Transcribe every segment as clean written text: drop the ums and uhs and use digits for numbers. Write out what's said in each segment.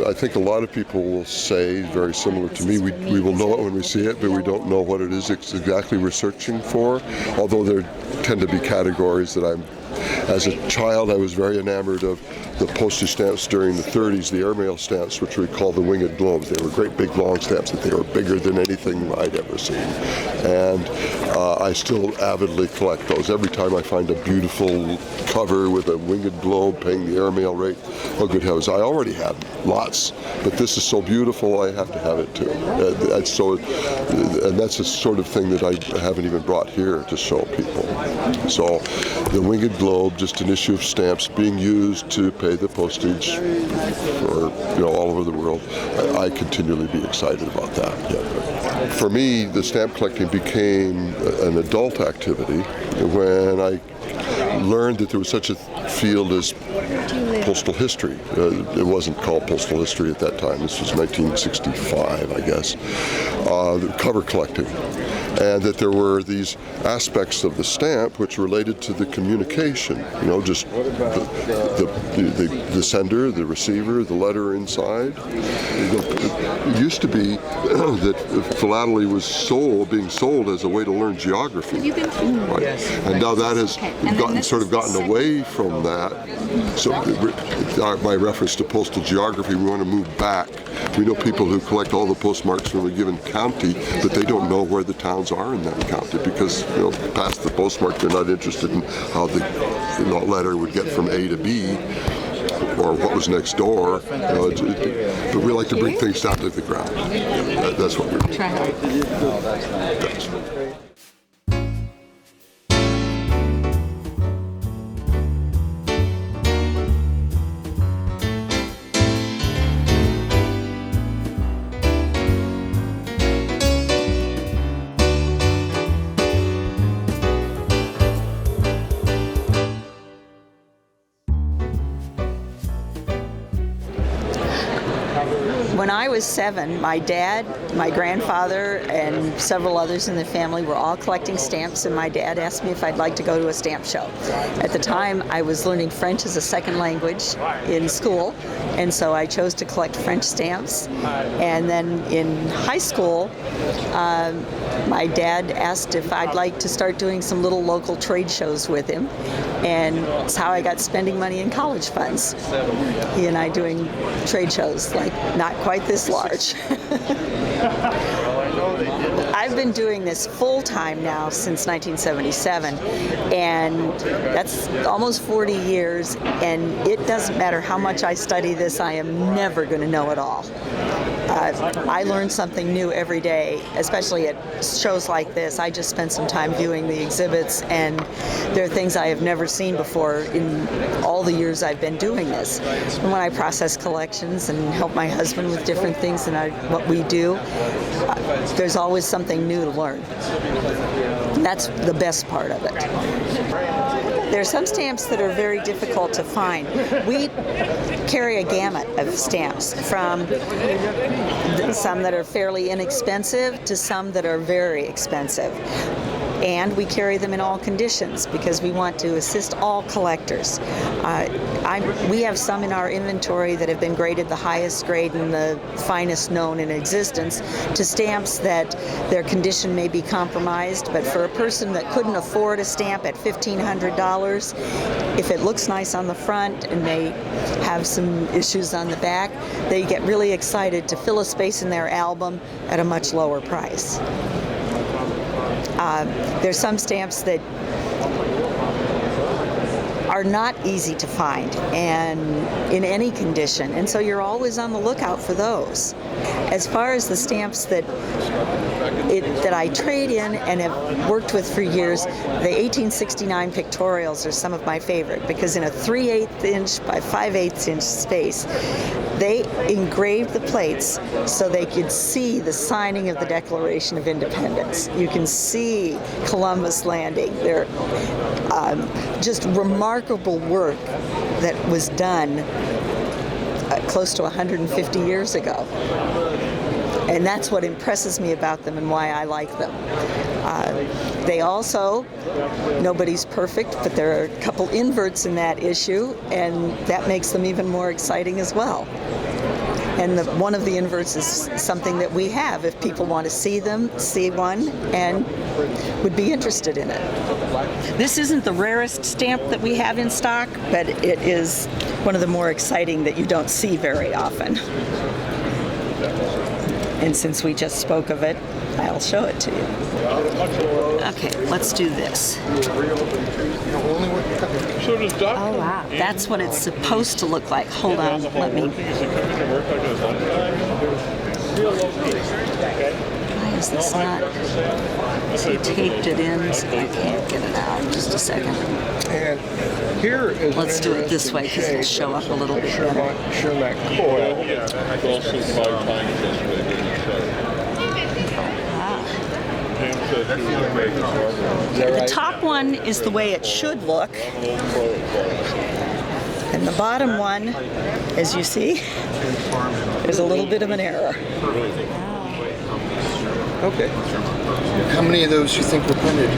I think a lot of people will say, very similar to me, we will know it when we see it, but we don't know what it is exactly we're searching for, although there tend to be categories that as a child, I was very enamored of the postage stamps during the 30s, the airmail stamps, which we call the winged globes. They were great big long stamps that they were bigger than anything I'd ever seen. And I still avidly collect those. Every time I find a beautiful cover with a winged globe paying the airmail rate, oh good heavens, I already have lots, but this is so beautiful I have to have it too. And that's the sort of thing that I haven't even brought here to show people. So the winged globe, just an issue of stamps being used to pay the postage for all over the world. I continually be excited about that. Yeah. For me, the stamp collecting became an adult activity when I learned that there was such a field as postal history. It wasn't called postal history at that time. This was 1965, I guess. Cover collecting. And that there were these aspects of the stamp which related to the communication, just the sender, the receiver, the letter inside. It used to be that philately was being sold as a way to learn geography. Right? And now that has gotten away from that. So my reference to postal geography, we want to move back. We know people who collect all the postmarks from a given county, but they don't know where the towns are in that county because, past the postmark, they're not interested in how the letter would get from A to B or what was next door. But we like to bring things down to the ground. That's what we're doing. When I was 7, my dad, my grandfather, and several others in the family were all collecting stamps, and my dad asked me if I'd like to go to a stamp show. At the time, I was learning French as a second language in school, and so I chose to collect French stamps. And then in high school, my dad asked if I'd like to start doing some little local trade shows with him, and it's how I got spending money in college funds. He and I doing trade shows, like not quite this large. I've been doing this full-time now since 1977, and that's almost 40 years, and it doesn't matter how much I study this, I am never going to know it all. I learn something new every day, especially at shows like this. I just spent some time viewing the exhibits, and there are things I have never seen before in all the years I've been doing this. And when I process collections and help my husband with different things and what we do, there's always something new to learn. That's the best part of it. There are some stamps that are very difficult to find. We carry a gamut of stamps, from some that are fairly inexpensive to some that are very expensive. And we carry them in all conditions because we want to assist all collectors. We have some in our inventory that have been graded the highest grade and the finest known in existence, to stamps that their condition may be compromised, but for a person that couldn't afford a stamp at $1,500, if it looks nice on the front and may have some issues on the back, they get really excited to fill a space in their album at a much lower price. There's some stamps that are not easy to find and in any condition, and so you're always on the lookout for those. As far as the stamps that I trade in and have worked with for years, the 1869 pictorials are some of my favorite, because in a 3/8 inch by 5/8 inch space, they engraved the plates so they could see the signing of the Declaration of Independence. You can see Columbus landing. They're just remarkable work that was done close to 150 years ago. And that's what impresses me about them and why I like them. They also, nobody's perfect, but there are a couple inverts in that issue, and that makes them even more exciting as well. And one of the inverts is something that we have. If people want to see them, see one, and would be interested in it. This isn't the rarest stamp that we have in stock, but it is one of the more exciting that you don't see very often. And since we just spoke of it, I'll show it to you. Okay, let's do this. Oh, wow. That's what it's supposed to look like. Hold on, let me... Why is this not... He taped it in, so I can't get it out. Just a second. And here is let's do it this way because it'll show up a little bit better. The top one is the way it should look, and the bottom one, as you see, is a little bit of an error. Okay. How many of those do you think were printed?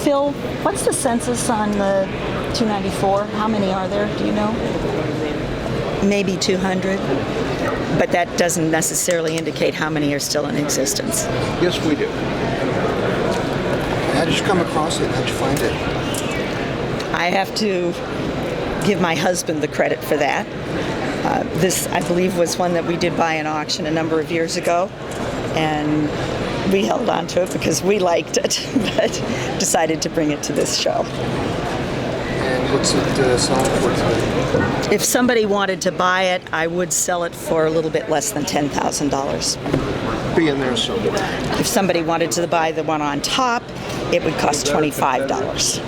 Phil, what's the census on the 294? How many are there? Do you know? Maybe 200. But that doesn't necessarily indicate how many are still in existence. Yes, we do. How did you come across it? How'd you find it? I have to give my husband the credit for that. This, I believe, was one that we did buy an auction a number of years ago, and we held on to it because we liked it, but decided to bring it to this show. And what's it selling for today? If somebody wanted to buy it, I would sell it for a little bit less than $10,000. Be in there somewhere. If somebody wanted to buy the one on top, it would cost $25.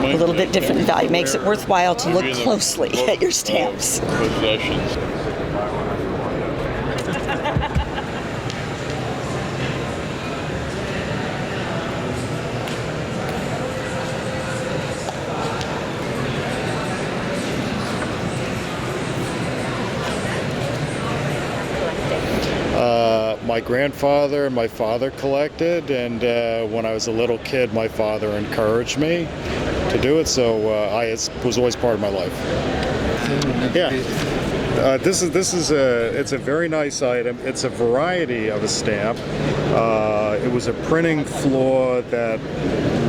A little bit different in value. Makes it worthwhile to look closely at your stamps. My grandfather and my father collected, and when I was a little kid, my father encouraged me to do it, so it was always part of my life. Yeah. This is it's a very nice item. It's a variety of a stamp. It was a printing flaw that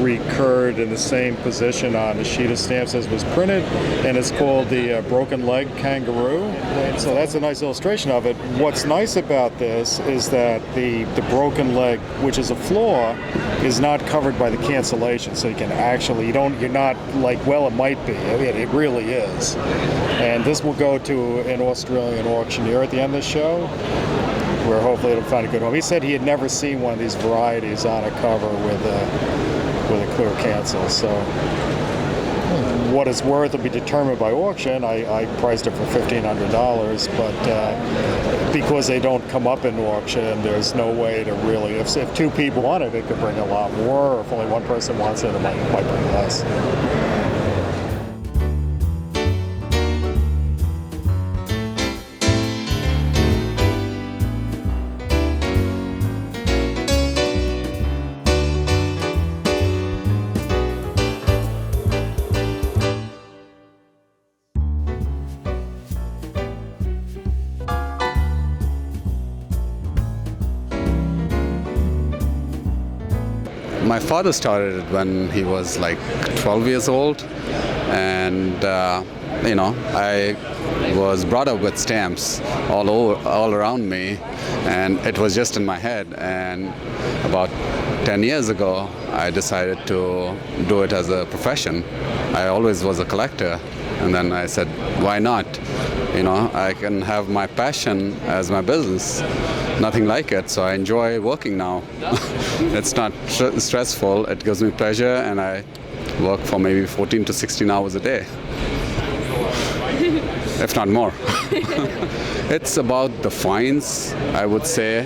recurred in the same position on the sheet of stamps as was printed, and it's called the broken leg kangaroo. So that's a nice illustration of it. What's nice about this is that the broken leg, which is a flaw, is not covered by the cancellation. So you can actually, you're not like, well, it might be. I mean, it really is. And this will go to an Australian auctioneer at the end of the show, where hopefully it'll find a good home. He said he had never seen one of these varieties on a cover with a clear cancel. So what it's worth will be determined by auction. I priced it for $1,500, but because they don't come up in auction, there's no way to really, if two people want it, it could bring a lot more, or if only one person wants it, it might bring less. My father started it when he was like 12 years old, and I was brought up with stamps all around me, and it was just in my head. And about 10 years ago, I decided to do it as a profession. I always was a collector, and then I said, why not? I can have my passion as my business. Nothing like it, so I enjoy working now. It's not stressful, it gives me pleasure, and I work for maybe 14 to 16 hours a day, if not more. It's about the finds, I would say.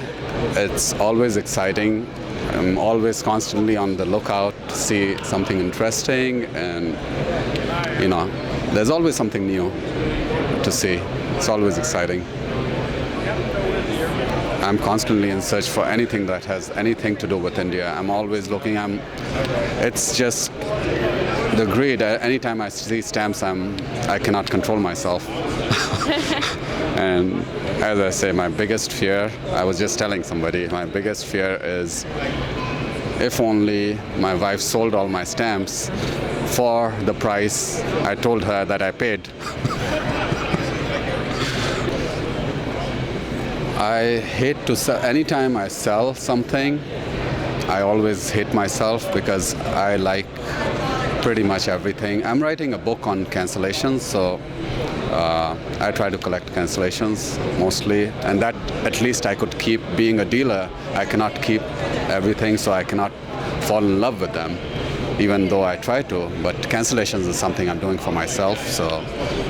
It's always exciting. I'm always constantly on the lookout to see something interesting, and there's always something new to see. It's always exciting. I'm constantly in search for anything that has anything to do with India. I'm always looking. It's just the greed. Anytime I see stamps, I cannot control myself. And as I say, my biggest fear, I was just telling somebody, my biggest fear is if only my wife sold all my stamps for the price I told her that I paid. I hate to sell. Anytime I sell something, I always hate myself because I like pretty much everything. I'm writing a book on cancellations, so I try to collect cancellations mostly, and that at least I could keep. Being a dealer, I cannot keep everything, so I cannot fall in love with them, even though I try to. But cancellations is something I'm doing for myself, so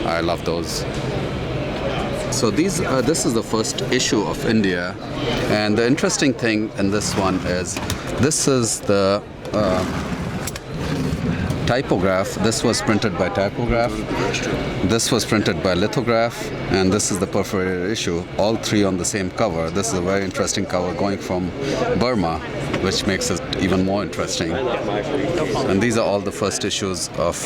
I love those. So this is the first issue of India, and the interesting thing in this one is this is the typograph. This was printed by typograph. This was printed by lithograph, and this is the perforated issue. All three on the same cover. This is a very interesting cover going from Burma, which makes it even more interesting. And these are all the first issues of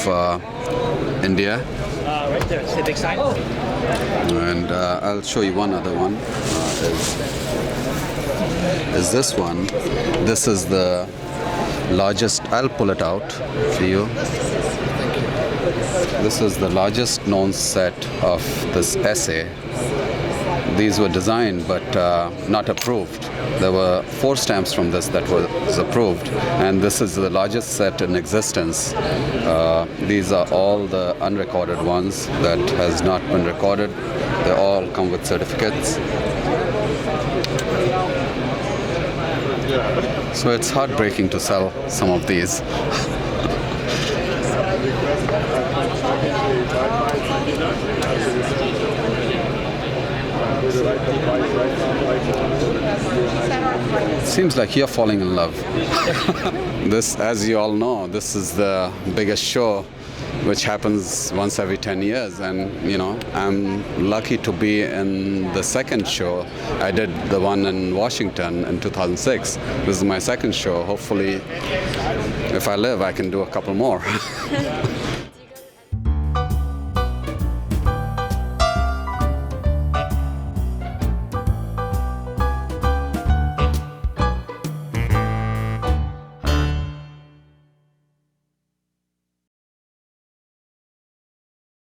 India. Right there, it's the big sign. And I'll show you one other one. Is this one. This is the largest. I'll pull it out for you. This is the largest known set of this essay. These were designed but not approved. There were 4 stamps from this that was approved, and this is the largest set in existence. These are all the unrecorded ones that has not been recorded. They all come with certificates. So it's heartbreaking to sell some of these. Seems like you're falling in love. This, as you all know, this is the biggest show, which happens once every 10 years, and I'm lucky to be in the second show. I did the one in Washington in 2006. This is my second show. Hopefully, if I live, I can do a couple more.